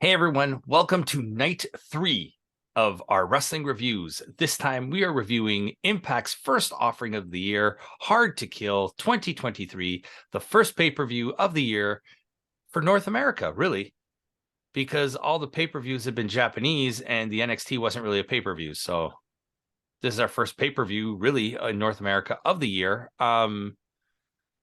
Hey everyone, welcome to night 3 of our wrestling reviews. This time we are reviewing Impact's first offering of the year, Hard to Kill 2023, the first pay-per-view of the year for North America, really, because all the pay-per-views have been Japanese and the NXT wasn't really a pay-per-view. So this is our first pay-per-view really in North America of the year.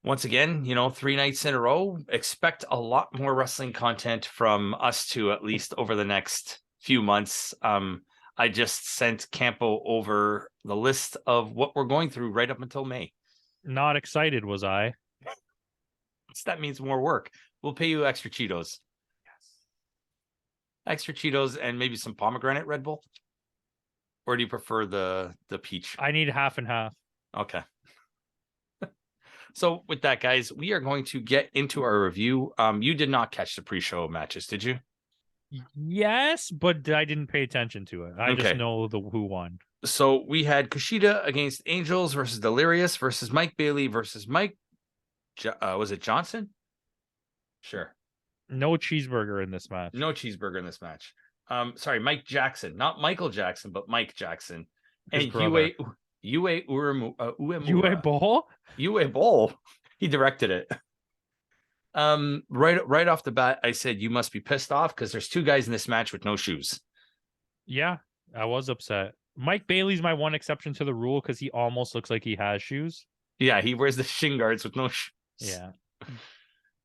Once again, 3 nights in a row. Expect a lot more wrestling content from us two, at least over the next few months. I just sent Campo over the list of what we're going through right up until May. Not excited, was I? So that means more work. We'll pay you extra Cheetos. Yes. Extra Cheetos and maybe some pomegranate Red Bull? Or do you prefer the peach? I need half and half. Okay. So with that, guys, we are going to get into our review. You did not catch the pre-show matches, did you? Yes, but I didn't pay attention to it. I just know who won. So we had Kushida against Angels versus Delirious versus Mike Bailey versus Mike. Was it Johnson? Sure. No cheeseburger in this match. No cheeseburger in this match. Sorry, Mike Jackson, not Michael Jackson, but Mike Jackson. His and brother. Yue Ball? Yue Bowl. He directed it. Right off the bat, I said you must be pissed off because there's two guys in this match with no shoes. Yeah, I was upset. Mike Bailey's my one exception to the rule because he almost looks like he has shoes. Yeah, he wears the shin guards with no shoes. Yeah.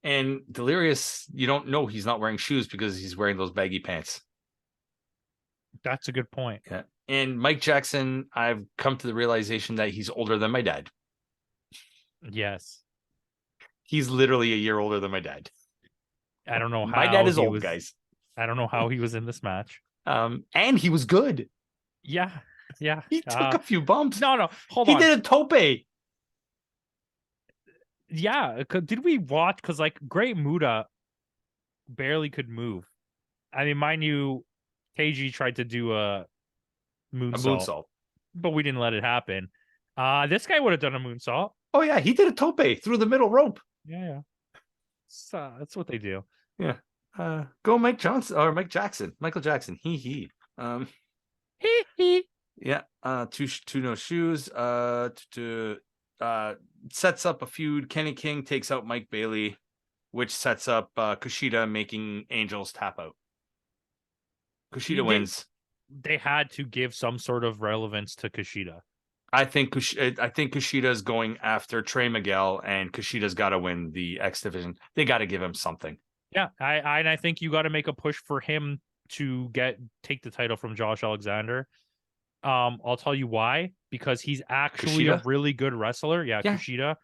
And Delirious, you don't know he's not wearing shoes because he's wearing those baggy pants. That's a good point. Yeah. And Mike Jackson, I've come to the realization that he's older than my dad. Yes. He's literally a year older than my dad. I don't know how my dad is old, guys. I don't know how he was in this match. And he was good. Yeah. He took a few bumps. No, hold on. He did a tope. Yeah, did we watch? Because Great Muta barely could move. I mean, mind you, KG tried to do a moonsault, but we didn't let it happen. This guy would have done a moonsault. Oh yeah, he did a tope through the middle rope. Yeah. So that's what they do. Yeah. Go Mike Johnson or Mike Jackson, Michael Jackson. He. Yeah. Two no shoes. Sets up a feud. Kenny King takes out Mike Bailey, which sets up Kushida making Angels tap out. Kushida wins. They had to give some sort of relevance to Kushida. I think Kushida is going after Trey Mcgill, and Kushida's got to win the X Division. They got to give him something. Yeah, I think you got to make a push for him to take the title from Josh Alexander. I'll tell you why. Because he's actually a really good wrestler. Yeah, Kushida.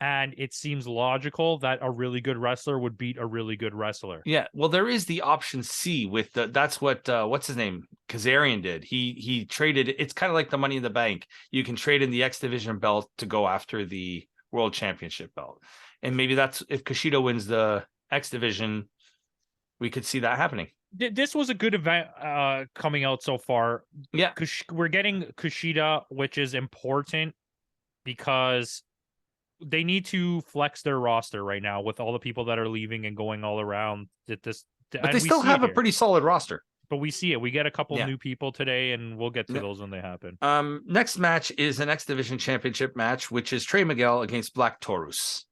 And it seems logical that a really good wrestler would beat a really good wrestler. Yeah, well, there is the option C with that's what what's his name? Kazarian did. He traded. It's kind of like the Money in the Bank. You can trade in the X Division belt to go after the World Championship belt, and maybe that's if Kushida wins the X Division, we could see that happening. This was a good event coming out so far. Yeah, we're getting Kushida, which is important because they need to flex their roster right now with all the people that are leaving and going all around. But they still have a pretty solid roster. But we see it. We get a couple new people today, and we'll get to those when they happen. Next match is an X Division Championship match, which is Trey Mcgill against Black Taurus.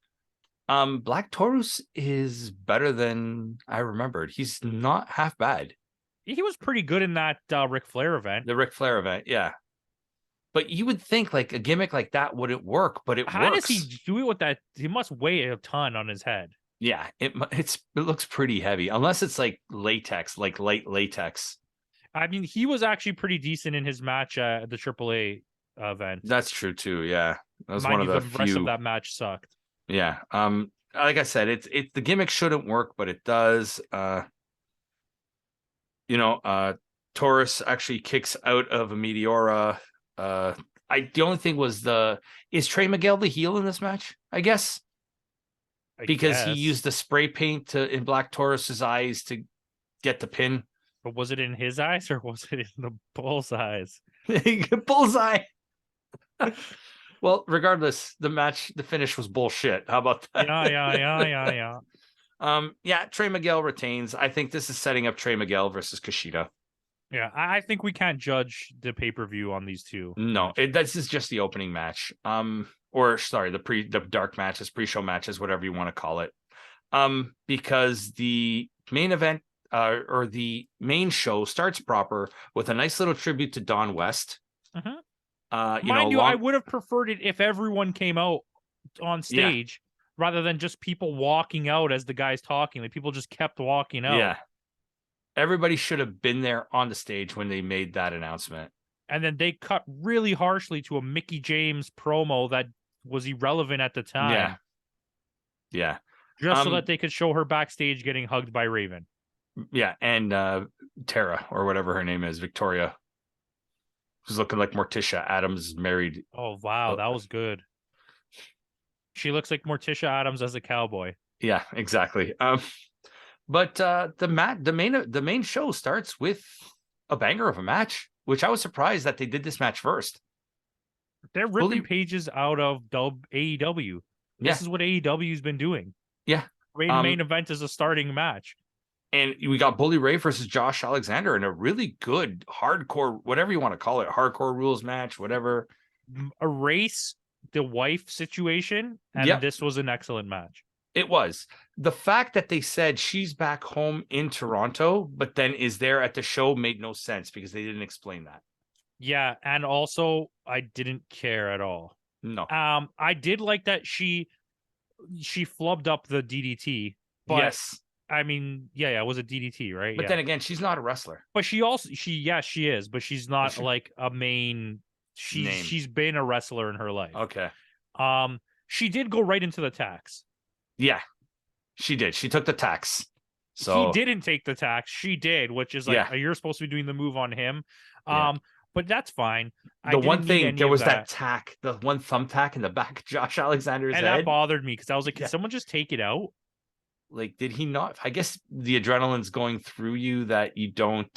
Black Taurus is better than I remembered. He's not half bad. He was pretty good in that Ric Flair event. The Ric Flair event, yeah. But you would think like a gimmick like that wouldn't work, but it works. How does he do it with that? He must weigh a ton on his head. Yeah, it looks pretty heavy, unless it's like latex, like light latex. I mean, he was actually pretty decent in his match at the AAA event. That's true too. Yeah, that was one of the few. Rest of that match sucked. Yeah. Like I said, it's the gimmick shouldn't work, but it does. Taurus actually kicks out of a Meteora. The only thing was is Trey Mcgill the heel in this match? I guess because he used the spray paint in Black Taurus's eyes to get the pin. But was it in his eyes or was it in the bull's eyes? Bullseye. Well, regardless, the finish was bullshit. How about that? Yeah. Yeah, Trey Mcgill retains. I think this is setting up Trey Mcgill versus Kushida. Yeah, I think we can't judge the pay-per-view on these two. No, this is just the opening match. Or sorry, the dark matches, pre-show matches, whatever you want to call it. Because the main event or the main show starts proper with a nice little tribute to Don West. Mind you, I would have preferred it if everyone came out on stage rather than just people walking out as the guy's talking. Like people just kept walking out. Yeah. Everybody should have been there on the stage when they made that announcement. And then they cut really harshly to a Mickie James promo that was irrelevant at the time. Yeah. Just so that they could show her backstage getting hugged by Raven. Yeah, and Tara, or whatever her name is, Victoria, who's looking like Morticia Adams married. Oh, wow, that was good. She looks like Morticia Adams as a cowboy. Yeah, exactly. But the main show starts with a banger of a match, which I was surprised that they did this match first. They're ripping pages out of AEW. This is what AEW's been doing. Yeah. Main event is a starting match. And we got Bully Ray versus Josh Alexander in a really good hardcore, whatever you want to call it, hardcore rules match, whatever. Erase the wife situation, and this was an excellent match. It was. The fact that they said she's back home in Toronto, but then is there at the show made no sense because they didn't explain that. Yeah, and also I didn't care at all. No. I did like that she flubbed up the DDT. But yes. I mean, it was a DDT, right? But then again, she's not a wrestler. But she is, but she's not like a main. She's been a wrestler in her life. Okay. She did go right into the tax. Yeah, she did. She took the tax. So he didn't take the tax. She did, which is like you're supposed to be doing the move on him. But that's fine. The one thing, there was that tack, the one thumbtack in the back of Josh Alexander's head. And that bothered me because I was like, can someone just take it out? Like, did he not? I guess the adrenaline's going through you that you don't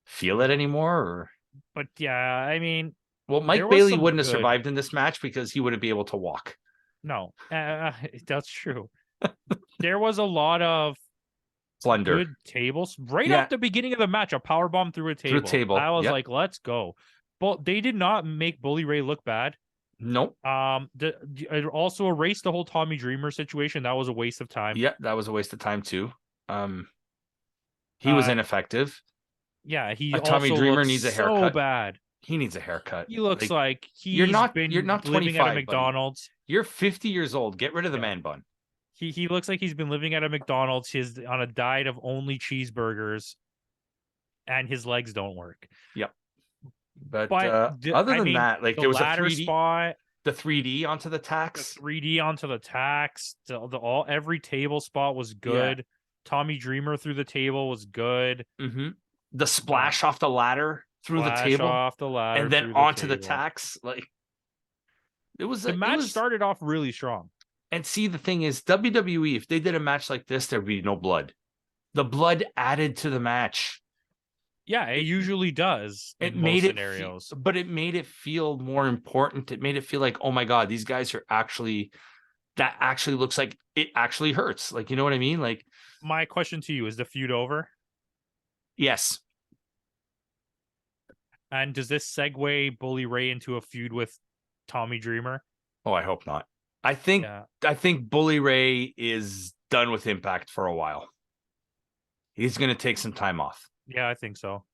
feel it anymore. Or... But yeah, I mean... Well, Mike Bailey wouldn't have survived in this match because he wouldn't be able to walk. No, that's true. There was a lot of plunder. Good tables. Right off the beginning of the match, a powerbomb through a table. I was like, let's go. But they did not make Bully Ray look bad. Nope. It also erased the whole Tommy Dreamer situation. That was a waste of time. Yeah, that was a waste of time too. He was ineffective. Yeah, Tommy Dreamer needs a haircut. So bad. He needs a haircut. He looks like you're not 25, living at a McDonald's. Buddy. You're 50 years old. Get rid of the man bun. He looks like he's been living at a McDonald's. He's on a diet of only cheeseburgers, and his legs don't work. Yep. But other than that, like there was a 3D spot, the 3D onto the tax, every table spot was good. Yeah. Tommy Dreamer through the table was good. Mm-hmm. The splash off the ladder through the table, and then onto the tax. Like it was the match started off really strong. And see, the thing is, WWE, if they did a match like this, there'd be no blood. The blood added to the match. Yeah, it usually does. It made scenarios, but it made it feel more important. It made it feel like, oh my God, these guys are actually. That actually looks like it actually hurts. Like, you know what I mean? Like, my question to you is: the feud over? Yes. And does this segue Bully Ray into a feud with Tommy Dreamer? Oh, I hope not. I think Bully Ray is done with Impact for a while. He's going to take some time off. Yeah, I think so.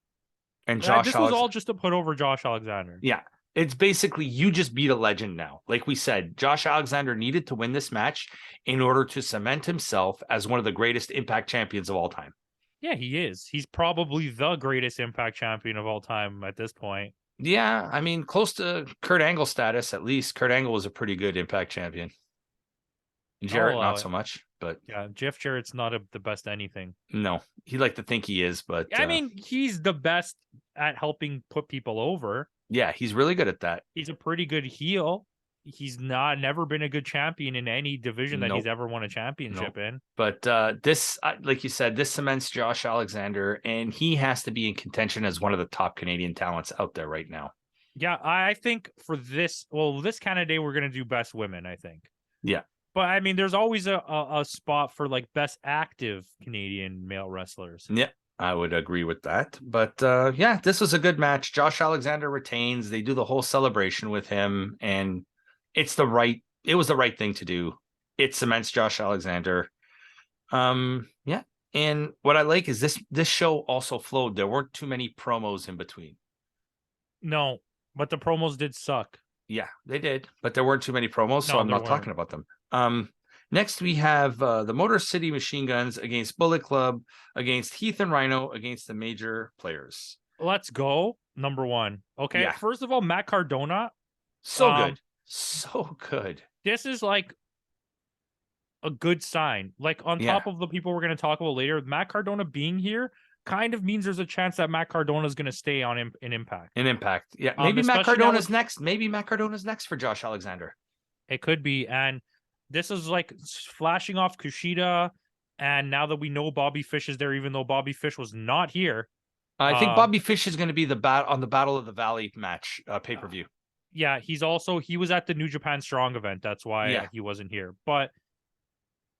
And this was all just to put over Josh Alexander. Yeah. It's basically you just beat a legend now. Like we said, Josh Alexander needed to win this match in order to cement himself as one of the greatest Impact champions of all time. Yeah, he is. He's probably the greatest Impact champion of all time at this point. Yeah, I mean, close to Kurt Angle status, at least. Kurt Angle was a pretty good Impact champion. Jarrett, not so much, but... Yeah, Jeff Jarrett's not the best anything. No, he like to think he is, but... I mean, he's the best at helping put people over. Yeah, he's really good at that. He's a pretty good heel. He's never been a good champion in any division that he's ever won a championship in. But this, like you said, this cements Josh Alexander, and he has to be in contention as one of the top Canadian talents out there right now. Yeah, I think for this kind of day, we're going to do best women, I think. Yeah. But I mean, there's always a spot for like best active Canadian male wrestlers. Yeah, I would agree with that. But yeah, this was a good match. Josh Alexander retains. They do the whole celebration with him, and it was the right thing to do. It cements Josh Alexander. Yeah. And what I like is this show also flowed. There weren't too many promos in between. No, but the promos did suck. Yeah, they did, but there weren't too many promos, so I'm not talking about them. Next we have the Motor City Machine Guns against Bullet Club, against Heath and Rhino, against the major players. Let's go. Number one. Okay. Yeah. First of all, Matt Cardona. So good. So good. This is like a good sign. Like on top of the people we're going to talk about later, Matt Cardona being here kind of means there's a chance that Matt Cardona is going to stay on in Impact. In Impact. Yeah. Maybe Matt Cardona's next. Maybe Matt Cardona's next for Josh Alexander. It could be. And this is like flashing off Kushida. And now that we know Bobby Fish is there, even though Bobby Fish was not here. I think Bobby Fish is going to be on the Battle of the Valley match pay-per-view. Yeah, he was at the New Japan Strong event. That's why he wasn't here. But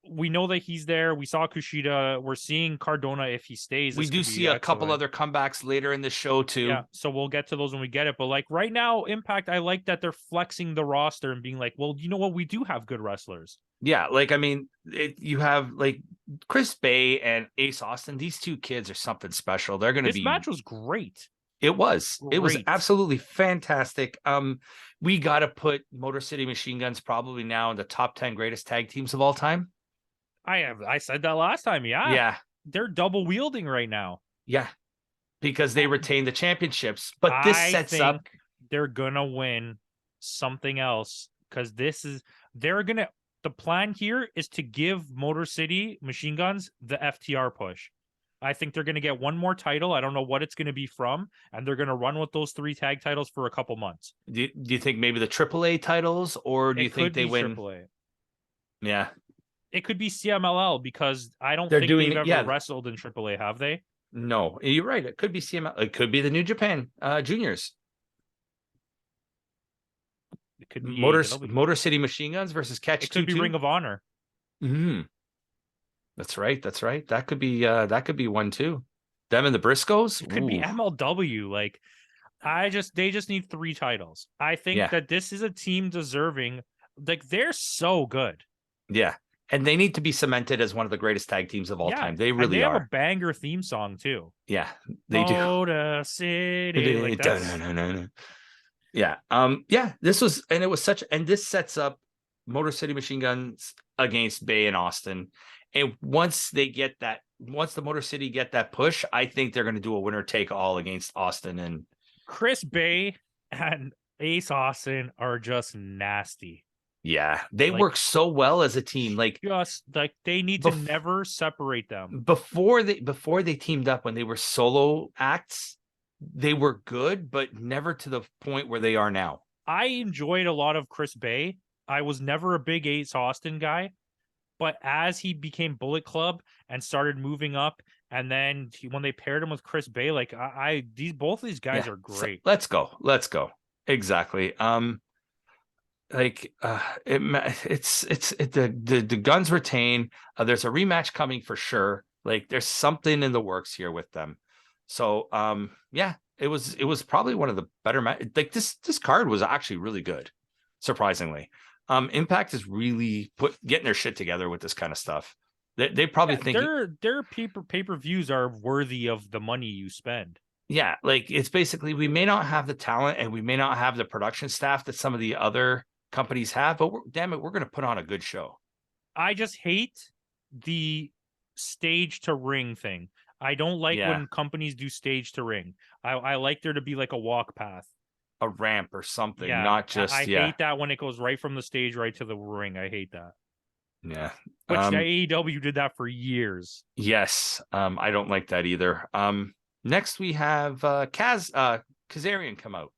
we know that he's there. We saw Kushida. We're seeing Cardona if he stays. We do see a couple other comebacks later in the show too. Yeah, so we'll get to those when we get it. But like right now, Impact, I like that they're flexing the roster and being like, well, you know what? We do have good wrestlers. Yeah, like I mean, you have like Chris Bay and Ace Austin. These two kids are something special. They're going to be. This match was great. It was. It was absolutely fantastic. We got to put Motor City Machine Guns probably now in the top 10 greatest tag teams of all time. I said that last time. Yeah. They're double wielding right now. Yeah. Because they retain the championships. But this sets up. They're going to win something else because the plan here is to give Motor City Machine Guns the FTR push. I think they're going to get one more title. I don't know what it's going to be from, and they're going to run with those 3 tag titles for a couple months. Do you think maybe the AAA titles, or do you think they win? AAA. Yeah. It could be CMLL because I don't think they've ever wrestled in AAA, have they? No, you're right. It could be CMLL. It could be the New Japan Juniors. It could be Motor City Machine Guns versus Catch 22. It could be Ring of Honor. Mm-hmm. That's right. That could be one too. Them and the Briscoes. It could be MLW. Like, they just need 3 titles. I think that this is a team deserving. Like, they're so good. Yeah, and they need to be cemented as one of the greatest tag teams of all time. They really have are. A banger theme song too. Yeah, they do. Motor City. Like that's... Yeah. This was, and it was and this sets up Motor City Machine Guns against Bay and Austin. And once the Motor City get that push, I think they're going to do a winner take all against Austin and Chris Bay and Ace Austin are just nasty. Yeah, they work so well as a team. Like they need to never separate them. Before they teamed up, when they were solo acts, they were good, but never to the point where they are now. I enjoyed a lot of Chris Bay. I was never a big Ace Austin guy. But as he became Bullet Club and started moving up, and then when they paired him with Chris Bay, like both of these guys are great. So let's go. Exactly. The Guns retain. There's a rematch coming for sure. Like there's something in the works here with them. So it was probably one of the better matches. Like this card was actually really good, surprisingly. Impact is really getting their shit together with this kind of stuff. They probably think their pay-per-views are worthy of the money you spend. Yeah, like it's basically we may not have the talent and we may not have the production staff that some of the other companies have, but we're going to put on a good show. I just hate the stage to ring thing. I don't like when companies do stage to ring. I like there to be like a walk path. A ramp or something, not just. I hate that when it goes right from the stage right to the ring. I hate that. Yeah, which AEW did that for years. Yes, I don't like that either. Next we have Kazarian come out.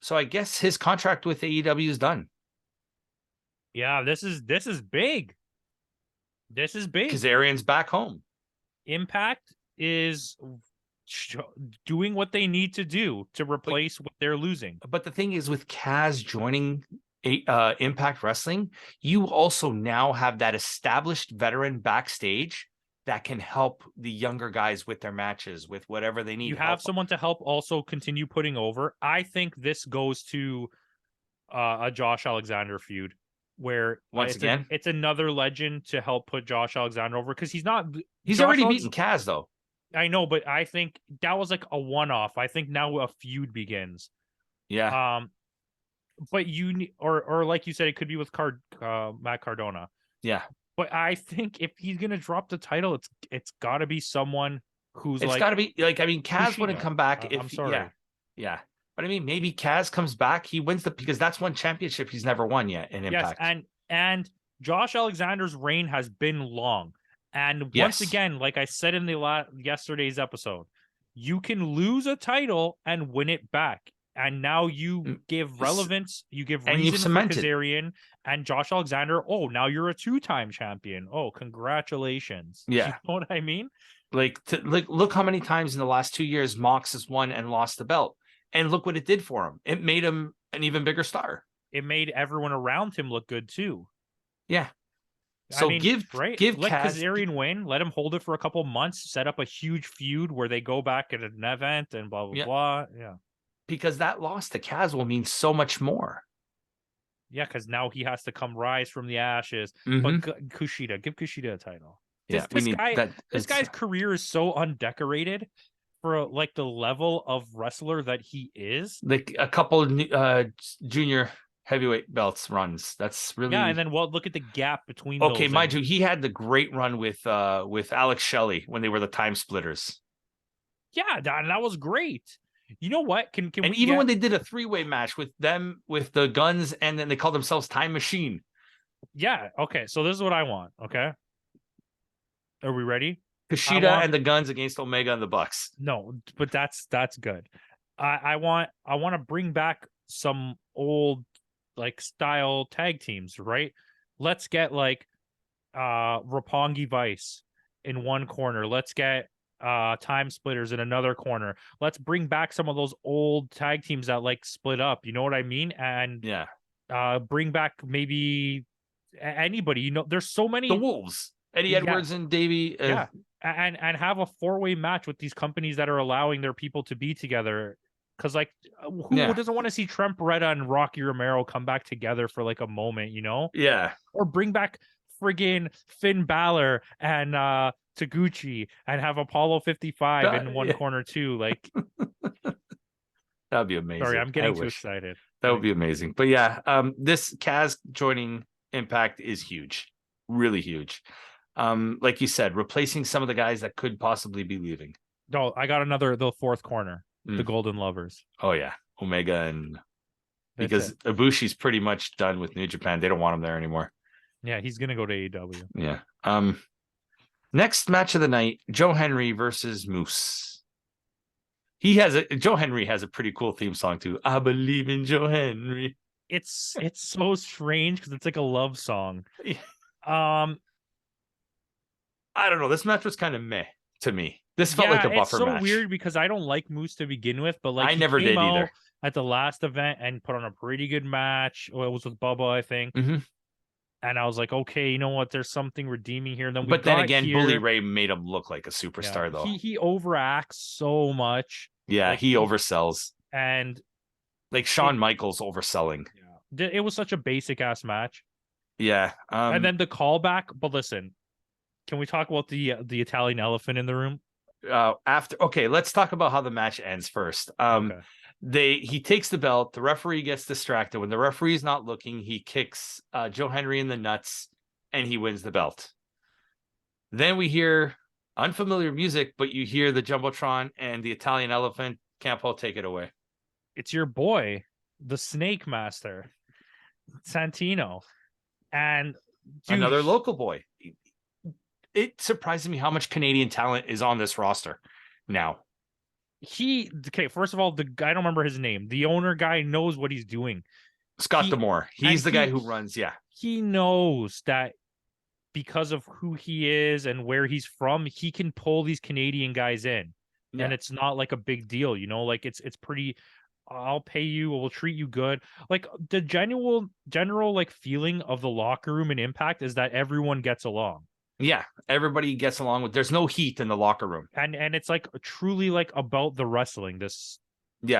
So I guess his contract with AEW is done. Yeah, this is big. This is big. Kazarian's back home. Impact is doing what they need to do to replace what they're losing. But the thing is, with Kaz joining Impact Wrestling, you also now have that established veteran backstage that can help the younger guys with their matches, with whatever they need. You have someone to help also continue putting over. I think this goes to a Josh Alexander feud where it's another legend to help put Josh Alexander over, because he's already beaten Kaz though. I know, but I think that was like a one-off. I think now a feud begins. Yeah. But or like you said, it could be with Matt Cardona. Yeah. But I think if he's gonna drop the title, it's got to be someone who's got to be like, I mean, Kaz Kushida wouldn't come back if. I'm sorry. Yeah. But I mean, maybe Kaz comes back. He wins because that's one championship he's never won yet in Impact. Yes, and Josh Alexander's reign has been long. And once again, like I said in yesterday's episode, you can lose a title and win it back. And now you give relevance, you give reason for Kazarian and Josh Alexander. Oh, now you're a 2-time champion. Oh, congratulations. Yeah. You know what I mean? Like look how many times in the last 2 years Mox has won and lost the belt. And look what it did for him. It made him an even bigger star. It made everyone around him look good too. Yeah. So let Kazarian win, let him hold it for a couple months, set up a huge feud where they go back at an event and blah, blah, blah. Yeah. Because that loss to Kaz will mean so much more. Yeah, because now he has to come rise from the ashes. But Kushida, give Kushida a title. This guy's career is so undecorated for like the level of wrestler that he is. Like a couple junior heavyweight belts runs. That's really and then look at the gap between. Okay, mind you, he had the great run with Alex Shelley when they were the Time Splitters. Yeah, that was great. You know what? When they did a 3-way match with them with the Guns, and then they called themselves Time Machine. Yeah. Okay. So this is what I want. Okay. Are we ready? Kushida and the Guns against Omega and the Bucks. No, but that's good. I want to bring back some old like style tag teams, right? Let's get like Roppongi Vice in one corner. Let's get Time Splitters in another corner. Let's bring back some of those old tag teams that like split up. You know what I mean? And bring back maybe anybody. You know, there's so many. The Wolves, Eddie Edwards and Davey. And have a 4-way match with these companies that are allowing their people to be together. Because like, who doesn't want to see Trent Beretta and Rocky Romero come back together for like a moment? You know? Yeah. Or bring back friggin' Finn Balor and Taguchi and have Apollo 55 in one corner too. Like that'd be amazing. Sorry, I'm getting too excited. That would be amazing. But yeah, this Kaz joining Impact is huge, really huge. Like you said, replacing some of the guys that could possibly be leaving. No, I got the fourth corner, the Golden Lovers. Oh yeah, Omega and because Ibushi's pretty much done with New Japan. They don't want him there anymore. Yeah, he's gonna go to AEW. Yeah. Next match of the night: Joe Henry versus Moose. Joe Henry has a pretty cool theme song too. I believe in Joe Henry. It's so strange because it's like a love song. I don't know. This match was kind of meh to me. This felt like a buffer match. It's so weird because I don't like Moose to begin with, but like I never did either. At the last event and put on a pretty good match. Well, it was with Bubba, I think. Mm-hmm. And I was like, okay, you know what? There's something redeeming here. But then again, Bully Ray made him look like a superstar, though. He overacts so much. Yeah, like, he oversells. And like Shawn Michaels overselling. Yeah. It was such a basic ass match. Yeah. And then the callback. But listen, can we talk about the Italian elephant in the room? Let's talk about how the match ends first. He takes the belt, the referee gets distracted. When the referee's not looking, he kicks Joe Henry in the nuts and he wins the belt. Then we hear unfamiliar music, but you hear the Jumbotron and the Italian elephant. Campo, take it away. It's your boy, the Snake Master, Santino. And another local boy. It surprises me how much Canadian talent is on this roster now. First of all, I don't remember his name. The owner guy knows what he's doing. Scott D'Amore. He's the guy who runs. Yeah. He knows that because of who he is and where he's from, he can pull these Canadian guys in. Yeah. And it's not like a big deal, you know, like it's pretty I'll pay you, we'll treat you good. Like the general like feeling of the locker room and Impact is that everyone gets along. Yeah, everybody gets along with. There's no heat in the locker room, and it's like truly like about the wrestling, this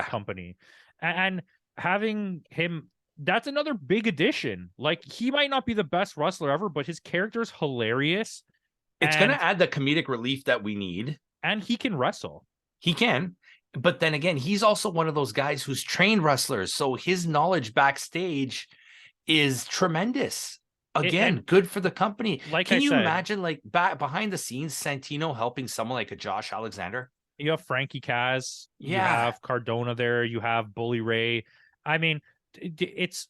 company, and having him, that's another big addition. Like he might not be the best wrestler ever, but his character is hilarious. It's going to add the comedic relief that we need, and he can wrestle. He can. But then again, he's also one of those guys who's trained wrestlers, so his knowledge backstage is tremendous. Again, good for the company. Like, can you imagine, like, back behind the scenes, Santino helping someone like a Josh Alexander? You have Frankie Kaz, you have Cardona there, you have Bully Ray. I mean, it's,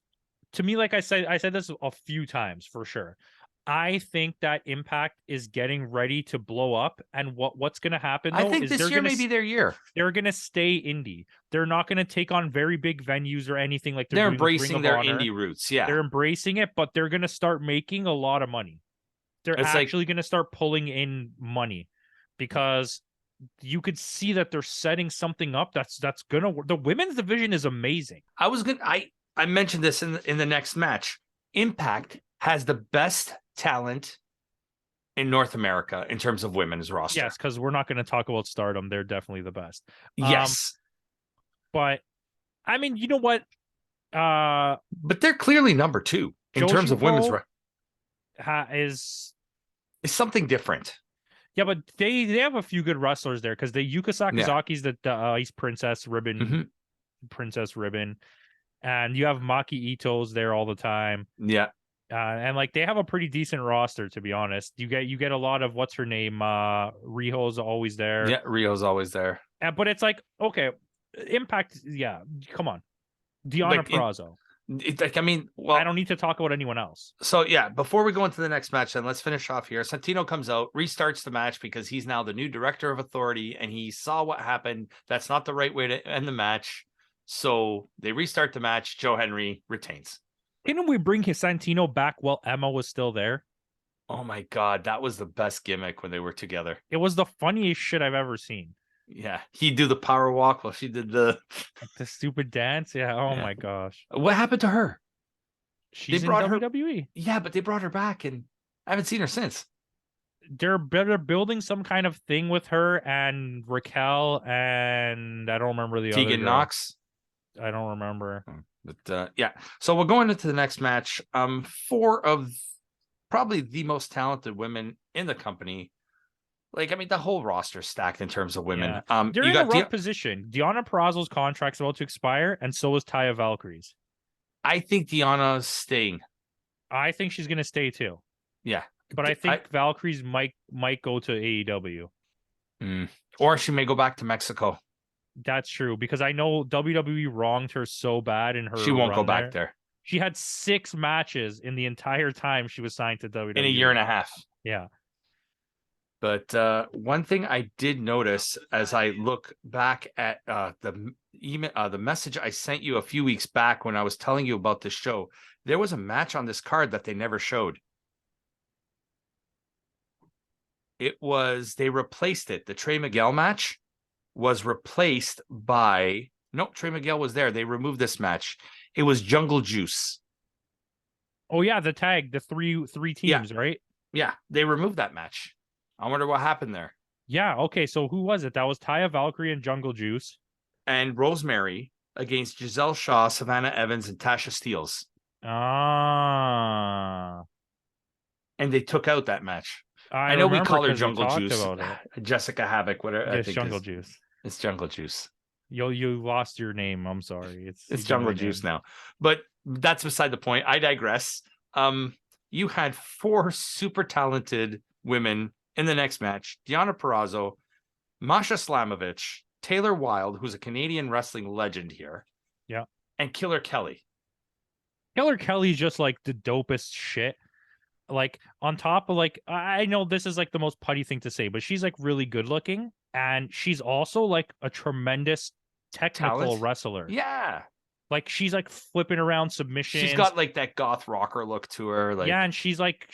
to me, like I said this a few times for sure. I think that Impact is getting ready to blow up, and what's going to happen, though, I think this year may be their year. They're going to stay indie. They're not going to take on very big venues or anything like they're embracing their indie roots. Yeah, they're embracing it, but they're going to start making a lot of money. They're actually going to start pulling in money, because you could see that they're setting something up that's gonna work. The women's division is amazing. I mentioned this in the next match. Impact has the best talent in North America in terms of women's roster. Yes, because we're not going to talk about Stardom. They're definitely the best. Yes. But I mean, you know what? But they're clearly number 2 in terms of women's is something different. Yeah, but they have a few good wrestlers there, because the Yuka Sakazaki's the Ice Princess Ribbon, Princess Ribbon, and you have Maki Ito's there all the time. Yeah. And like they have a pretty decent roster, to be honest. You get a lot of, what's her name, Riho's always there. Yeah, Riho's always there. But it's like, okay, Impact, yeah, come on, Deonna Purrazzo. I mean, well, I don't need to talk about anyone else. So yeah, before we go into the next match, then let's finish off here. Santino comes out, restarts the match because he's now the new director of authority, and he saw what happened. That's not the right way to end the match. So they restart the match. Joe Henry retains. Didn't we bring Santino back while Emma was still there? Oh my God, that was the best gimmick when they were together. It was the funniest shit I've ever seen. Yeah, he'd do the power walk while she did the stupid dance. Yeah. Oh my gosh. What happened to her? She's in WWE. Yeah, but they brought her back, and I haven't seen her since. They're building some kind of thing with her and Raquel, and I don't remember the Tegan other Knox. I don't remember. But yeah, so we're going into the next match. 4 of probably the most talented women in the company. Like, I mean, the whole roster stacked in terms of women. Yeah. They're in a rough position. Deonna Purrazzo's contract's about to expire, and so is Taya Valkyrie's. I think Deonna's staying. I think she's going to stay too. Yeah. But I think Valkyrie's might go to AEW. Or she may go back to Mexico. That's true, because I know WWE wronged her so bad in her. She won't go back there. She had 6 matches in the entire time she was signed to WWE. In a year and a half. Yeah. But one thing I did notice as I look back at the email, the message I sent you a few weeks back when I was telling you about this show, there was a match on this card that they never showed. They replaced it. The Trey Mcgill match was replaced by, Trey Mcgill was there. They removed this match. It was Jungle Juice. Oh yeah, the tag, the three teams, right? Yeah, they removed that match. I wonder what happened there. Yeah, okay, so who was it? That was Taya Valkyrie and Jungle Juice. And Rosemary against Giselle Shaw, Savannah Evans, and Tasha Steelz. Ah. And they took out that match. I know we call her Jungle Juice. Jessica Havoc, whatever. It's Jungle Juice. It's Jungle Juice. You lost your name. I'm sorry. It's Jungle Juice now. But that's beside the point. I digress. You had 4 super talented women in the next match: Deonna Purrazzo, Masha Slamovich, Taylor Wilde, who's a Canadian wrestling legend here. Yeah. And Killer Kelly. Killer Kelly's just like the dopest shit. Like, on top of, like, I know this is like the most putty thing to say, but she's like really good looking, and she's also like a tremendous technical wrestler. Yeah. Like she's like flipping around submissions. She's got like that goth rocker look to her. Like, yeah, and she's like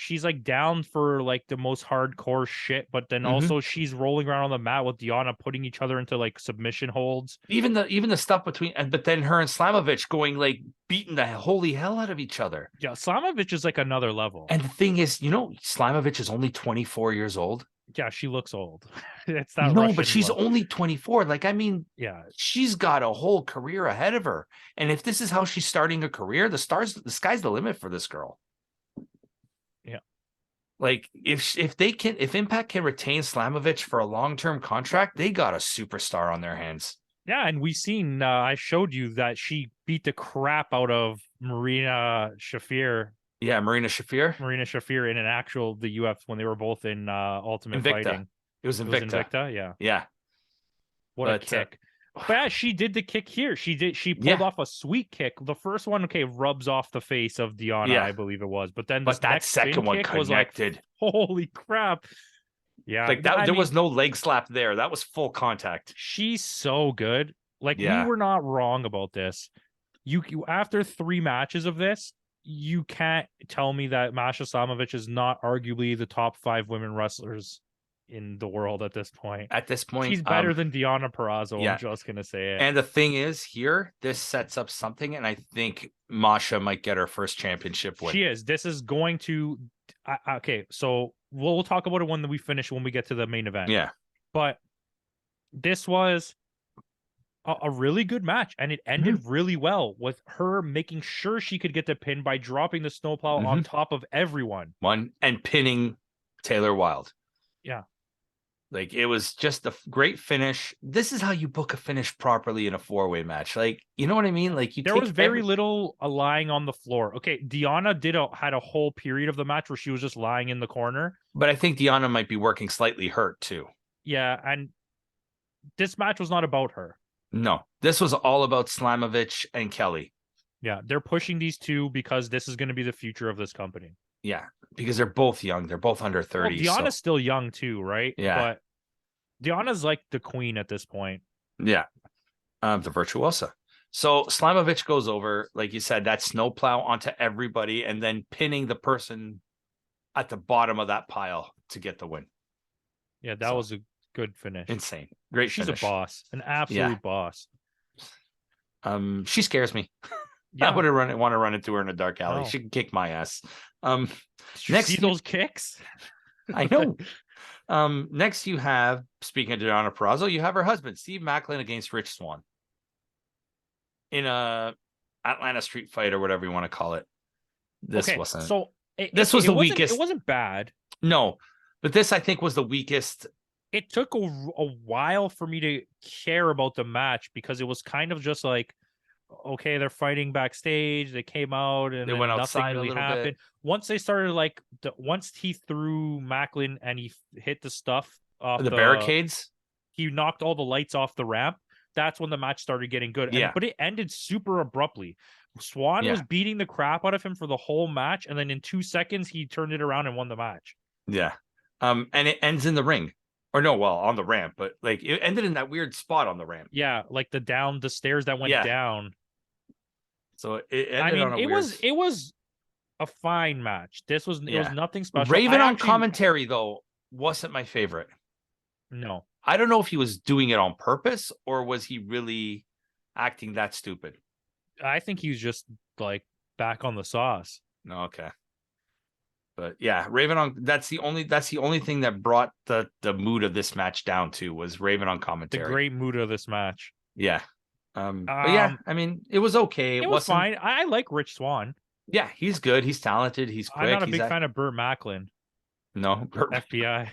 down for like the most hardcore shit, but then also she's rolling around on the mat with Deanna, putting each other into like submission holds. Even the stuff between, but then her and Slamovich going like beating the holy hell out of each other. Yeah, Slamovich is like another level. And the thing is, Slamovich is only 24 years old. Yeah, she looks old. It's that no, Russian but she's look. only 24. Like, I mean, yeah, she's got a whole career ahead of her. And if this is how she's starting a career, the sky's the limit for this girl. Yeah. Like if Impact can retain Slamovich for a long-term contract, they got a superstar on their hands. Yeah, and we seen I showed you that she beat the crap out of Marina Shafir. Yeah, Marina Shafir in the UF when they were both in Ultimate Invicta. Fighting. It was Invicta. Yeah. Yeah. What a kick. But yeah, she did the kick here. She pulled off a sweet kick. The first one, rubs off the face of Deanna, I believe it was. But then that second one connected. Was like, holy crap. Yeah. Like that, there was no leg slap there. That was full contact. She's so good. Like, we were not wrong about this. You after 3 matches of this, you can't tell me that Masha Slamovich is not arguably the top 5 women wrestlers in the world at this point. She's better than Deanna Purrazzo. I'm just gonna say it. And the thing is, here, this sets up something, and I think Masha might get her first championship win. She is. This is going to. Okay, so we'll talk about it when we get to the main event. Yeah, but this was a really good match, and it ended really well with her making sure she could get the pin by dropping the snowplow on top of everyone. And pinning Taylor Wilde. Yeah. Like, it was just a great finish. This is how you book a finish properly in a 4-way match. Like, you know what I mean? Like, there was very little lying on the floor. Okay, Deanna had a whole period of the match where she was just lying in the corner. But I think Deanna might be working slightly hurt too. Yeah, and this match was not about her. No, this was all about Slamovich and Kelly. Yeah, they're pushing these two because this is going to be the future of this company. Yeah, because they're both young. They're both under 30. Well, Deanna's still young too, right? Yeah. But Deanna's like the queen at this point. Yeah. The virtuosa. So Slamovich goes over, like you said, that snowplow onto everybody and then pinning the person at the bottom of that pile to get the win. Yeah, that was a good finish. Insane. Great She's finish. A boss. An absolute boss. She scares me. Yeah. I wouldn't want to run into her in a dark alley. No. She can kick my ass. Next, see those kicks? I know. Next you have, speaking of Deanna Purrazzo, you have her husband, Steve Macklin, against Rich Swann in a Atlanta street fight or whatever you want to call it. This wasn't. So this was the weakest. It wasn't bad. No, but this I think was the weakest. It took a while for me to care about the match because it was kind of just like, okay, they're fighting backstage. They came out and they went outside nothing really happened. Bit. Once they started once he threw Macklin and he hit the stuff off the barricades, he knocked all the lights off the ramp. That's when the match started getting good. Yeah. But it ended super abruptly. Swann was beating the crap out of him for the whole match, and then in 2 seconds he turned it around and won the match. Yeah. And it ends in the ring. Or no, well, on the ramp, but like it ended in that weird spot on the ramp. Yeah, like the stairs that went down. So it ended on a weird... it was a fine match. It was nothing special. Raven on commentary though wasn't my favorite. No. I don't know if he was doing it on purpose or was he really acting that stupid. I think he was just like back on the sauce. No, okay. But yeah, Raven on that's the only thing that brought the mood of this match down too was Raven on commentary. The great mood of this match. Yeah. But yeah, I mean, it was okay. It was fine. I like Rich Swann. Yeah, he's good. He's talented. He's quick. I'm not a big fan of Burt Macklin. No, FBI.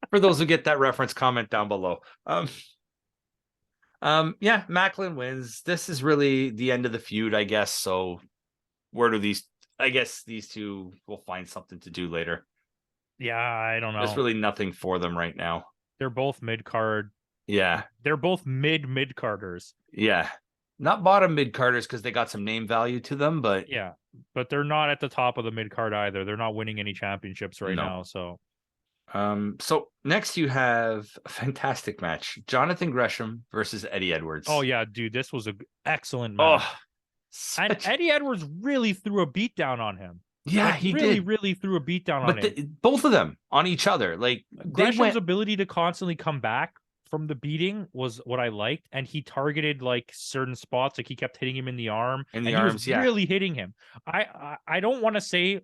For those who get that reference, comment down below. Yeah, Macklin wins. This is really the end of the feud, I guess. So where do these two will find something to do later. Yeah, I don't know. There's really nothing for them right now. They're both mid-card. Yeah. They're both mid-carders. Yeah. Not bottom mid-carders because they got some name value to them, but... Yeah, but they're not at the top of the mid-card either. They're not winning any championships right now, so... So next you have a fantastic match: Jonathan Gresham versus Eddie Edwards. Oh yeah, dude, this was an excellent match. Oh, And Eddie Edwards really threw a beat down on him. Yeah, like, he really, did. really threw a beat down on him. Both of them on each other. Like Gresham's ability to constantly come back from the beating was what I liked, and he targeted like certain spots. Like he kept hitting him in the arm, in the and arms. he was really hitting him. I don't want to say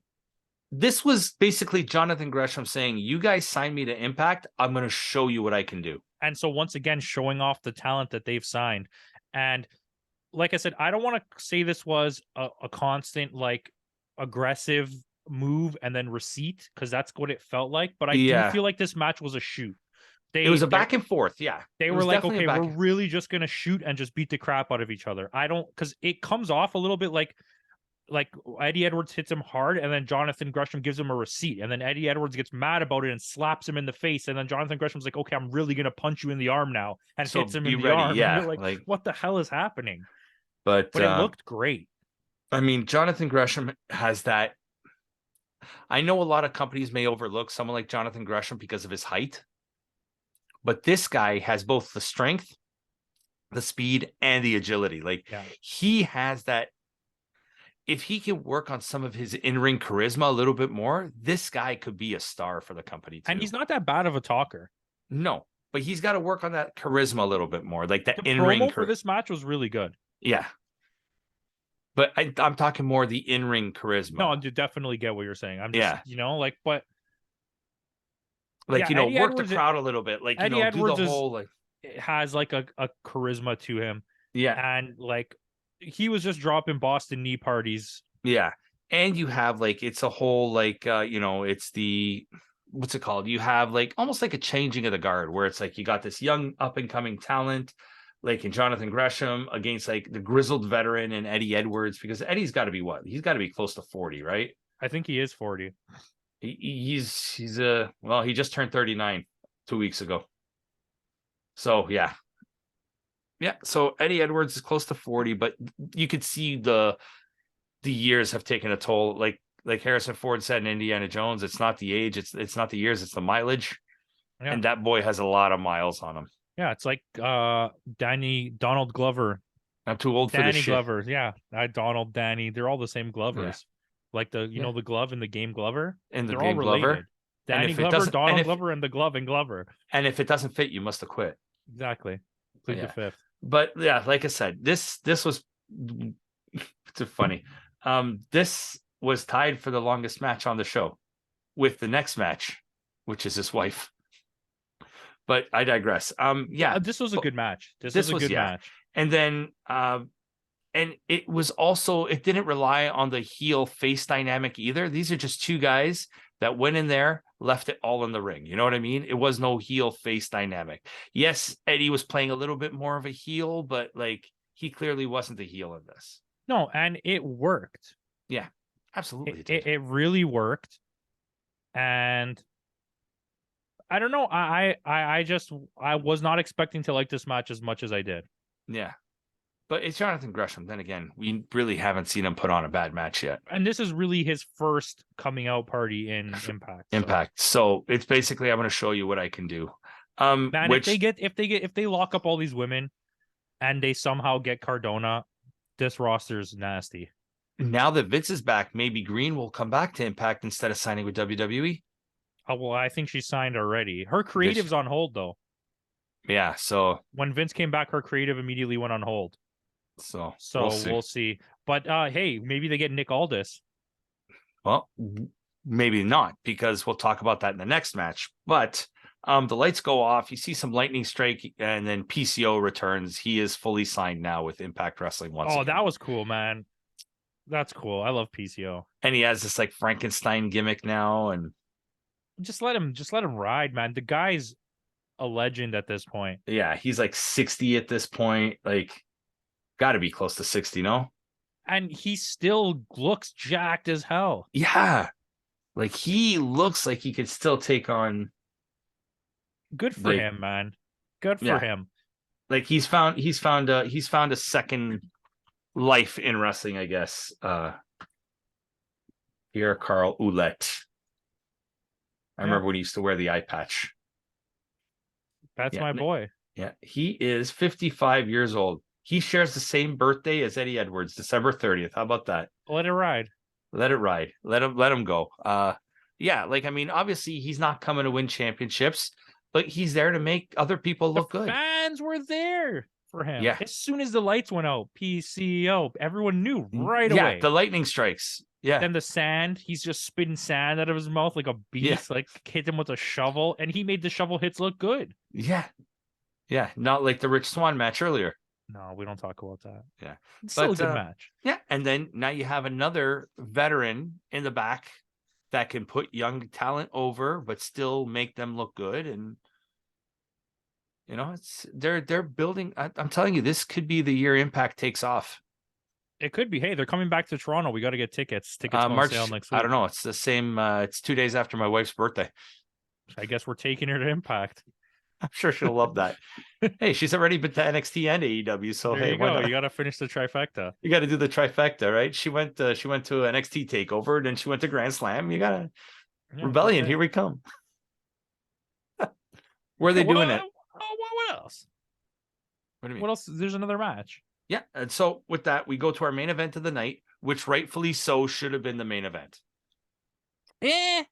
this was basically Jonathan Gresham saying, "You guys signed me to Impact. I'm going to show you what I can do." And so once again, showing off the talent that they've signed. And like I said, I don't want to say this was a constant like aggressive move and then receipt, because that's what it felt like. But I do feel like this match was a shoot. It was a back and forth. Yeah. They were like, okay, we're really just going to shoot and just beat the crap out of each other. Because it comes off a little bit like Eddie Edwards hits him hard, and then Jonathan Gresham gives him a receipt, and then Eddie Edwards gets mad about it and slaps him in the face, and then Jonathan Gresham's like, okay, I'm really gonna punch you in the arm now, and hits him in the arm. Yeah, and you're like, what the hell is happening? But it looked great. I mean, Jonathan Gresham has that. I know a lot of companies may overlook someone like Jonathan Gresham because of his height, but this guy has both the strength, the speed, and the agility. Like he has that. If he can work on some of his in-ring charisma a little bit more, this guy could be a star for the company too. And he's not that bad of a talker. No, but he's got to work on that charisma a little bit more. Like that the in-ring promo for this match was really good. Yeah. But I'm talking more the in-ring charisma. No, I definitely get what you're saying. I'm just, but work Edwards, the crowd a little bit. Like, Eddie Edwards do the whole like has like a charisma to him. Yeah. And like he was just dropping Boston knee parties. Yeah. And you have like, it's a whole like, it's the, what's it called? You have like almost like a changing of the guard where it's like you got this young up and coming talent, like in Jonathan Gresham against like the grizzled veteran and Eddie Edwards, because Eddie's got to be what? He's got to be close to 40, right? I think he is 40. He just turned 39 2 weeks ago. So yeah. So Eddie Edwards is close to 40, but you could see the years have taken a toll. Like Harrison Ford said in Indiana Jones, it's not the age, it's not the years, it's the mileage. Yeah. And that boy has a lot of miles on him. Yeah, it's like Donald Glover. I'm too old for this shit. Glover. Yeah, Donald, Danny, they're all the same Glovers. Yeah. Like the the glove in the game Glover. And they're all related. Glover. Danny Glover, Donald Glover, and the glove and Glover. And if it doesn't fit, you must have quit. Exactly. Plead the fifth. But yeah, like I said, this was it's funny. This was tied for the longest match on the show with the next match, which is his wife. But I digress. This was a good match. This was a good match. And then and it was also, it didn't rely on the heel face dynamic either. These are just two guys that went in there, left it all in the ring. You know what I mean? It was no heel face dynamic. Yes, Eddie was playing a little bit more of a heel, but like he clearly wasn't the heel in this. No, and it worked. Yeah, absolutely. It really worked. And I don't know. I was not expecting to like this match as much as I did. Yeah. But it's Jonathan Gresham. Then again, we really haven't seen him put on a bad match yet. And this is really his first coming out party in Impact. So it's basically, I'm going to show you what I can do. Man, if they lock up all these women and they somehow get Cardona, this roster's nasty. Now that Vince is back, maybe Green will come back to Impact instead of signing with WWE. Oh, well, I think she signed already. Her creative's on hold, though. Yeah, so when Vince came back, her creative immediately went on hold. So we'll see. But hey, maybe they get Nick Aldis. Well, maybe not, because we'll talk about that in the next match. But the lights go off. You see some lightning strike, and then PCO returns. He is fully signed now with Impact Wrestling once again. That was cool, man. That's cool. I love PCO. And he has this like Frankenstein gimmick now, and just let him ride, man. The guy's a legend at this point. Yeah, he's like 60 at this point. Like, got to be close to 60, no? And he still looks jacked as hell. Yeah. Like, he looks like he could still take on. Good for him, man. Good for him. Like, he's found a second life in wrestling, I guess. Here, Carl Ouellet. I remember when he used to wear the eye patch. That's my boy. Yeah, he is 55 years old. He shares the same birthday as Eddie Edwards, December 30th. How about that? Let it ride. Let it ride. Let him go. Yeah, like I mean, obviously he's not coming to win championships, but he's there to make other people look good. Fans were there for him. Yeah. As soon as the lights went out, PCO, everyone knew right away. Yeah, the lightning strikes. Yeah. Then the sand, he's just spitting sand out of his mouth like a beast, like hit him with a shovel, and he made the shovel hits look good. Yeah. Yeah, not like the Rich Swann match earlier. No, we don't talk about that. Yeah. It's still a good match. Yeah, and then now you have another veteran in the back that can put young talent over, but still make them look good. And you know, they're building. I'm telling you, this could be the year Impact takes off. It could be. Hey, they're coming back to Toronto. We got to get tickets. Tickets go on sale next week. I don't know. It's the same. It's 2 days after my wife's birthday. I guess we're taking her to Impact. I'm sure she'll love that. Hey, she's already been to NXT and AEW, so there hey, you go. You got to finish the trifecta. You got to do the trifecta, right? She went to NXT Takeover, then she went to Grand Slam. You got to Rebellion. Here we come. Where are they doing it? What else? What do you mean? What else? There's another match. Yeah, and so with that, we go to our main event of the night, which rightfully so should have been the main event. I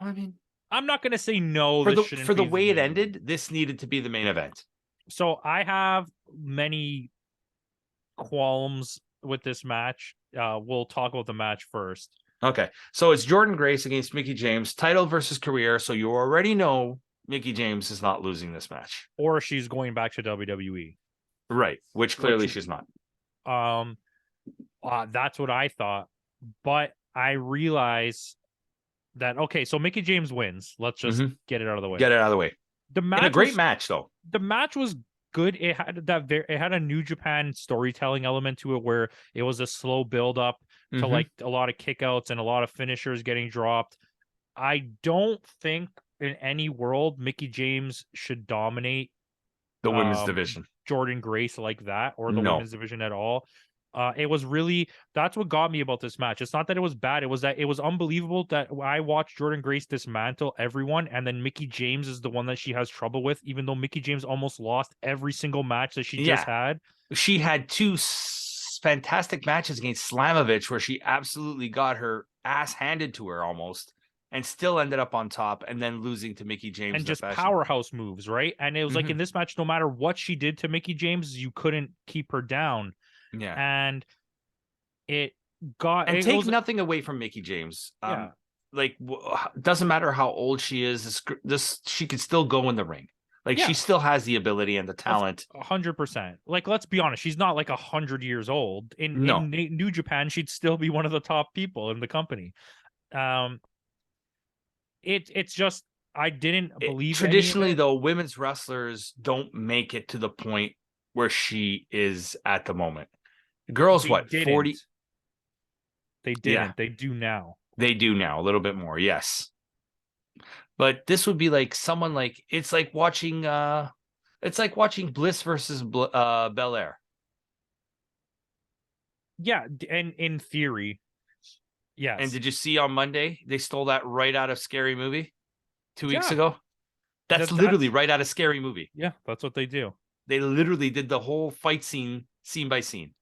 mean, I'm not going to say no. For the way it ended, this needed to be the main event. So I have many qualms with this match. We'll talk about the match first. Okay. So it's Jordynne Grace against Mickie James, title versus career. So you already know Mickie James is not losing this match. Or she's going back to WWE. Right. Which clearly she's not. That's what I thought. But I realize that, okay, so Mickie James wins. Let's just get it out of the way. Get it out of the way. The match, a great match, though. The match was good. It had a New Japan storytelling element to it, where it was a slow build up to like a lot of kickouts and a lot of finishers getting dropped. I don't think in any world Mickie James should dominate the women's division, Jordynne Grace like that, or the women's division at all. It was really, that's what got me about this match. It's not that it was bad. It was that it was unbelievable that I watched Jordynne Grace dismantle everyone, and then Mickie James is the one that she has trouble with, even though Mickie James almost lost every single match that she just had. She had two fantastic matches against Slamovich where she absolutely got her ass handed to her almost, and still ended up on top, and then losing to Mickie James. And just powerhouse moves, right? And it was like in this match, no matter what she did to Mickie James, you couldn't keep her down. Yeah. And it got... And take nothing away from Mickie James. Like, doesn't matter how old she is, she could still go in the ring. Like, she still has the ability and the talent. 100%. Like, let's be honest, she's not like 100 years old. In New Japan, she'd still be one of the top people in the company. It's just, I didn't believe traditionally though, women's wrestlers don't make it to the point where she is at the moment. Girls, 40? They didn't. Yeah. They do now. They do now a little bit more, yes. But this would be like someone like, it's like watching Bliss versus Belair. Yeah, and in theory. Yes. And did you see on Monday they stole that right out of Scary Movie 2 weeks ago? That's literally right out of Scary Movie. Yeah, that's what they do. They literally did the whole fight scene by scene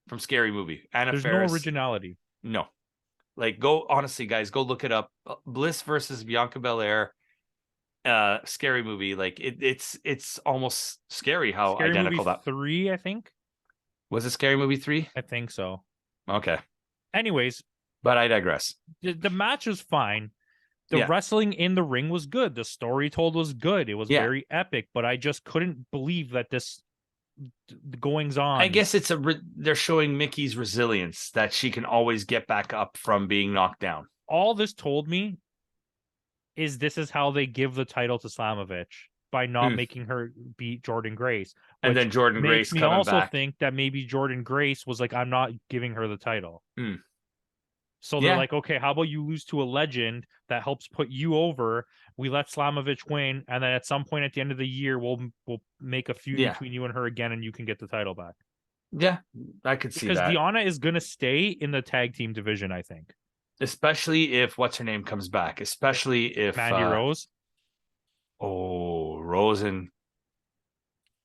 from Scary Movie. There's no originality. No. Like, honestly, guys, go look it up. Bliss versus Bianca Belair, Scary Movie. Like, it's almost scary how Scary identical Movie that. 3, I think. Was it Scary Movie 3? I think so. Okay. Anyways. But I digress. The match was fine. The wrestling in the ring was good. The story told was good. It was very epic, but I just couldn't believe that this goings on. I guess they're showing Mickey's resilience, that she can always get back up from being knocked down. All this told me is this is how they give the title to Slamovich, by not making her beat Jordynne Grace. And then Jordynne Grace coming back. Makes me also think that maybe Jordynne Grace was like, I'm not giving her the title. So they're like, okay, how about you lose to a legend that helps put you over? We let Slamovich win, and then at some point at the end of the year, we'll make a feud between you and her again, and you can get the title back. Yeah, I could see that. Because Deonna is going to stay in the tag team division, I think. Especially if what's her name comes back. Especially if Mandy Rose. Oh, Rosen.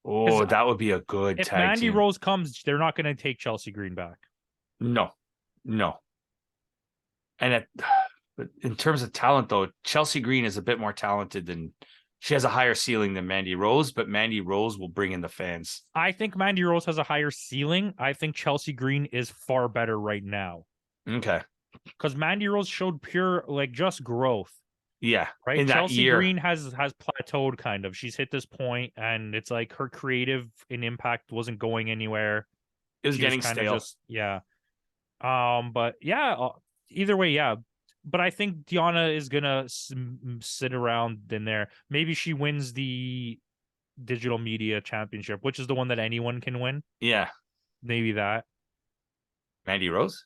Oh, that would be a good if tag Mandy team. Rose comes, they're not going to take Chelsea Green back. No. And in terms of talent, though, Chelsea Green is a bit more talented than she has a higher ceiling than Mandy Rose, but Mandy Rose will bring in the fans. I think Mandy Rose has a higher ceiling. I think Chelsea Green is far better right now. Okay. Because Mandy Rose showed pure, like, just growth. Yeah. Right. In that Chelsea year. Green has plateaued kind of. She's hit this point, and it's like her creative and impact wasn't going anywhere. It was She getting was kind stale. of just, yeah. But yeah, either way, yeah. But I think Deonna is gonna sit around in there. Maybe she wins the digital media championship, which is the one that anyone can win. Yeah. Maybe that. Mandy Rose?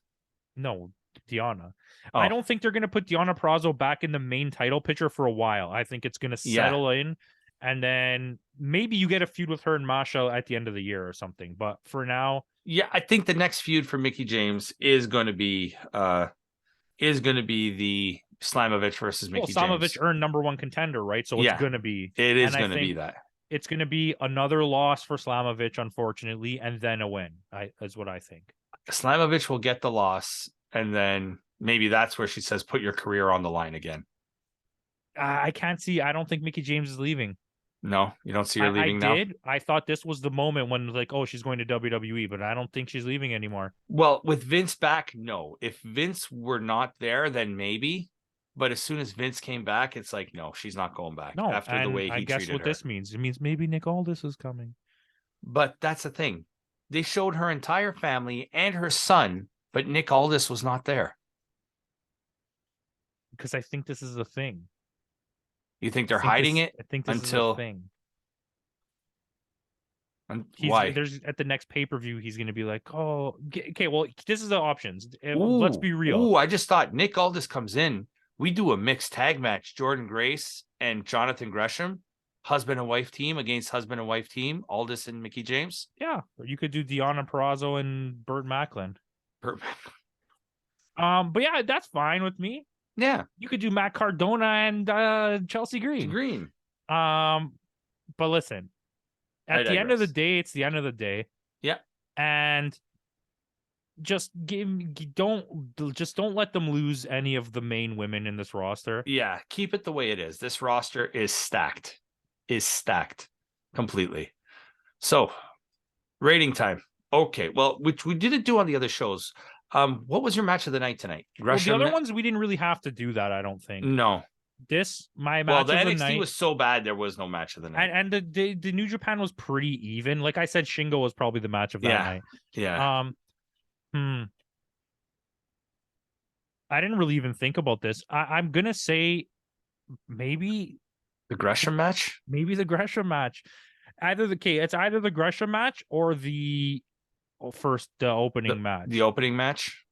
No, Deonna. Oh. I don't think they're going to put Deonna Purrazzo back in the main title picture for a while. I think it's going to settle in, and then maybe you get a feud with her and Masha at the end of the year or something. But for now, yeah, I think the next feud for Mickie James is going to be the Slamovich versus Mickie James. Slamovich earned number one contender, right? So it's going to be. It is going to be that. It's going to be another loss for Slamovich, unfortunately, and then a win. Is what I think. Slamovich will get the loss, and then maybe that's where she says, "Put your career on the line again." I can't see. I don't think Mickie James is leaving. No, you don't see her leaving now? I thought this was the moment when, like, oh, she's going to WWE, but I don't think she's leaving anymore. Well, with Vince back, no. If Vince were not there, then maybe. But as soon as Vince came back, it's like, no, she's not going back. No, after the way he treated her. I guess what this means. It means maybe Nick Aldis is coming. But that's the thing. They showed her entire family and her son, but Nick Aldis was not there. Because I think this is a thing. You think they're hiding it? I think this is a thing. Why? There's at the next pay-per-view, he's going to be like, oh, okay, well, this is the options. Let's be real. Ooh, I just thought Nick Aldis comes in. We do a mixed tag match. Jordan Grace and Jonathan Gresham, husband and wife team against husband and wife team, Aldis and Mickie James. Yeah, or you could do Deonna Purrazzo and Burt Macklin. But yeah, that's fine with me. Yeah, you could do Matt Cardona and Chelsea Green. But listen, at the end of the day, it's the end of the day. Yeah, and don't let them lose any of the main women in this roster. Yeah, keep it the way it is. This roster is stacked completely. So, rating time. Okay, well, which we didn't do on the other shows. What was your match of the night tonight? Well, the other ones we didn't really have to do that, I don't think. No. My match of the NXT night was so bad there was no match of the night. And the New Japan was pretty even. Like I said, Shingo was probably the match of that night. Yeah. I didn't really even think about this. I'm gonna say maybe the Gresham match. Maybe the Gresham match. It's either the Gresham match or the opening match. The opening match.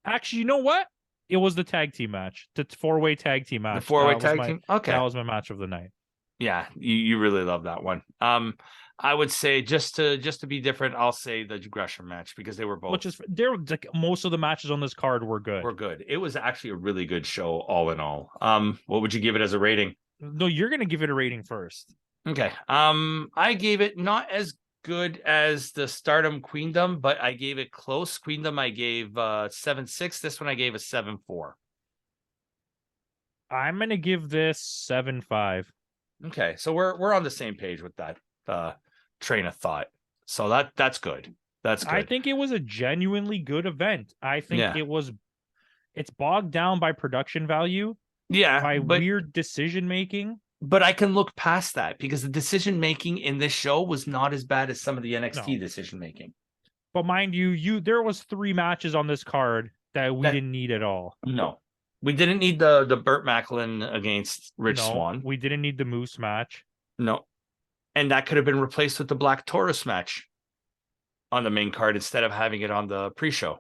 Actually, you know what? It was the tag team match, the 4-way tag team match. The 4-way tag team. Okay, that was my match of the night. Yeah, you really love that one. I would say just to be different, I'll say the Gresham match because they were both. Which is like most of the matches on this card were good. It was actually a really good show, all in all. What would you give it as a rating? No, you're gonna give it a rating first. Okay. I gave it not as good as the Stardom Queendom, but I gave it close. Queendom I gave 7.6. This one I gave a 7.4. I'm gonna give this 7.5. Okay, so we're on the same page with that train of thought. So that's good. That's good. I think it was a genuinely good event. I think it's bogged down by production value. Yeah, by weird decision making. But I can look past that because the decision making in this show was not as bad as some of the NXT decision making. But mind you, there was 3 matches on this card that we didn't need at all. No. We didn't need the Burt Macklin against Rich Swann. We didn't need the Moose match. No. And that could have been replaced with the Black Taurus match on the main card instead of having it on the pre-show.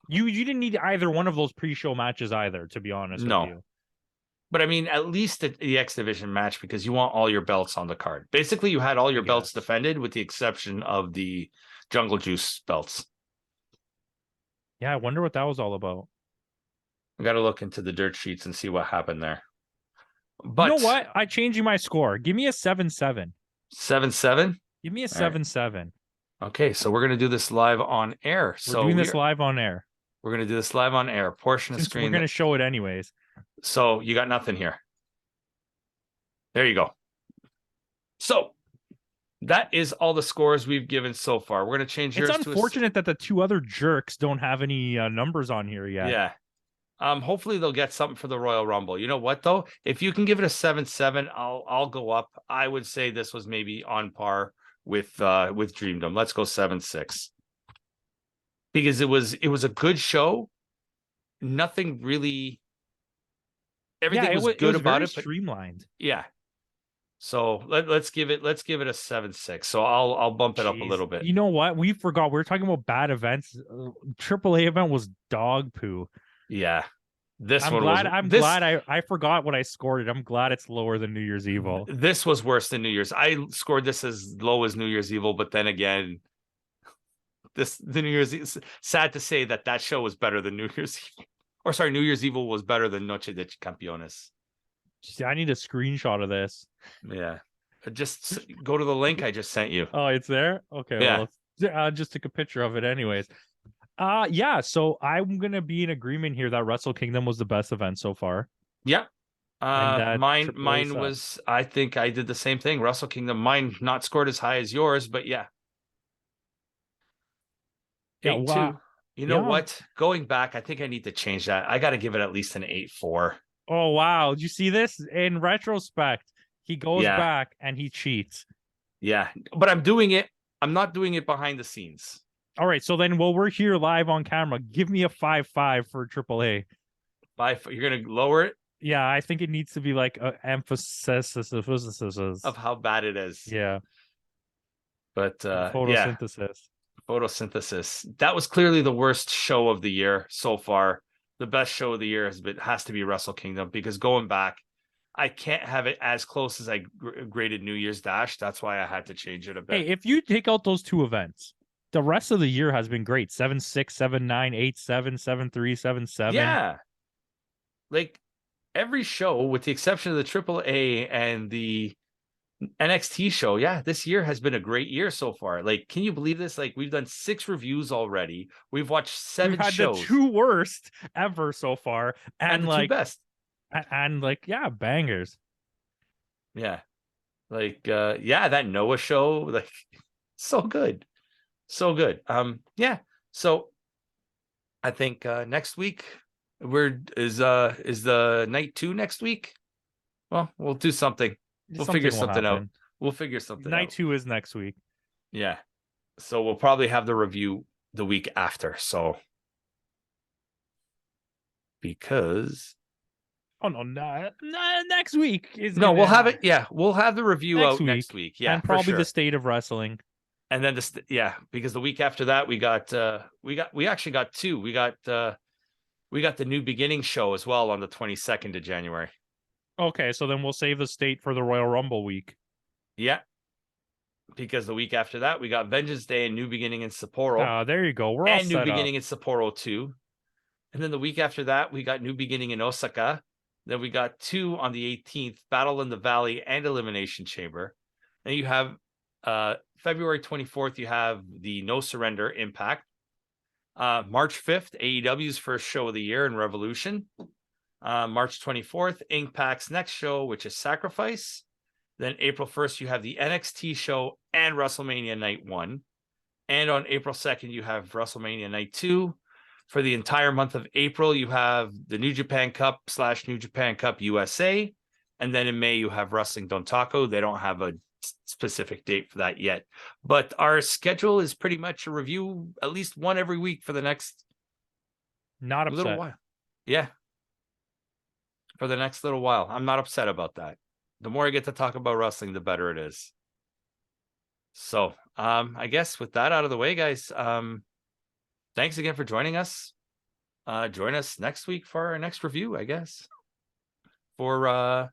You didn't need either one of those pre-show matches either, to be honest with you. But I mean, at least the X Division match, because you want all your belts on the card. Basically, you had all your belts defended with the exception of the Jungle Juice belts. Yeah, I wonder what that was all about. We got to look into the dirt sheets and see what happened there. But you know what? I changed my score. Give me a 7-7. 7-7. Give me a 7-7. Okay, so we're gonna do this live on air. We're doing this live on air. We're gonna do this live on air. Portion of Since screen. We're gonna show it anyways. So you got nothing here. There you go. So that is all the scores we've given so far. We're gonna change yours. It's unfortunate that the two other jerks don't have any numbers on here yet. Yeah. Hopefully they'll get something for the Royal Rumble. You know what though? If you can give it a 7-7, I'll go up. I would say this was maybe on par with Dreamdom. Let's go 7-6. Because it was a good show. Nothing really. Everything was good about it. Streamlined. Yeah. So let's give it a 7-6. So I'll bump it up a little bit. You know what? We forgot. We were talking about bad events. AAA event was dog poo. Yeah. I'm glad I forgot what I scored it. I'm glad it's lower than New Year's Evil. This was worse than New Year's. I scored this as low as New Year's Evil, but then again, the New Year's, sad to say that show was better than New Year's Evil. Or sorry, New Year's Evil was better than Noche de Campeones. I need a screenshot of this. Yeah. Just go to the link I just sent you. Oh, it's there? Okay. Yeah. Well, I just took a picture of it anyways. Yeah, so I'm gonna be in agreement here that Wrestle Kingdom was the best event so far. Yeah. Mine was, I think I did the same thing. Wrestle Kingdom, mine not scored as high as yours, but yeah. 8-2. You know what? Going back, I think I need to change that. I got to give it at least an 8-4. Oh wow! Did you see this? In retrospect, he goes back and he cheats. Yeah, but I'm doing it. I'm not doing it behind the scenes. All right, so then while we're here live on camera, give me a 5-5 for AAA. 5. You're gonna lower it? Yeah, I think it needs to be like an emphasis of how bad it is. Yeah, but photosynthesis. Photosynthesis. That was clearly the worst show of the year so far. The best show of the year has to be Wrestle Kingdom, because going back, I can't have it as close as I graded New Year's Dash. That's why I had to change it a bit. Hey, if you take out those two events, the rest of the year has been great. 7-6, 7-9, 8-7, 7-3, 7-7. Yeah. Like every show, with the exception of the AAA and the NXT show, yeah, this year has been a great year so far. Like, can you believe this? Like, we've done 6 reviews already. We've watched 7 shows. The 2 worst ever so far, and the like 2 best. And like, yeah, bangers. Yeah. Like, that Noah show, like, so good. So good. Yeah. So I think next week is the night 2 next week. Well, we'll do something. We'll figure something out. We'll figure something out. Night 2 is next week. Yeah. So we'll probably have the review the week after. So because next week we'll have it. Yeah, we'll have the review out next week. Yeah, and probably the state of wrestling. And then because the week after that we actually got 2. We got the New Beginning show as well on the 22nd of January. Okay, so then we'll save the state for the Royal Rumble week. Yeah. Because the week after that, we got Vengeance Day and New Beginning in Sapporo. There you go. We're all set New Beginning in Sapporo too. And then the week after that, we got New Beginning in Osaka. Then we got 2 on the 18th, Battle in the Valley and Elimination Chamber. Then you have February 24th, you have the No Surrender Impact. March 5th, AEW's first show of the year in Revolution. March 24th, Impact's next show, which is Sacrifice. Then April 1st, you have the NXT show and WrestleMania Night 1. And on April 2nd, you have WrestleMania Night 2. For the entire month of April, you have the New Japan Cup / New Japan Cup USA. And then in May, you have Wrestling Don Taco. They don't have a specific date for that yet. But our schedule is pretty much a review, at least one every week for the next little while. Yeah. For the next little while. I'm not upset about that. The more I get to talk about wrestling, the better it is. So, I guess with that out of the way, guys, thanks again for joining us. Join us next week for our next review, I guess, for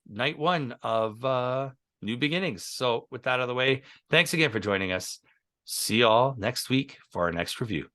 night 1 of New Beginnings. So with that out of the way, thanks again for joining us. See y'all next week for our next review.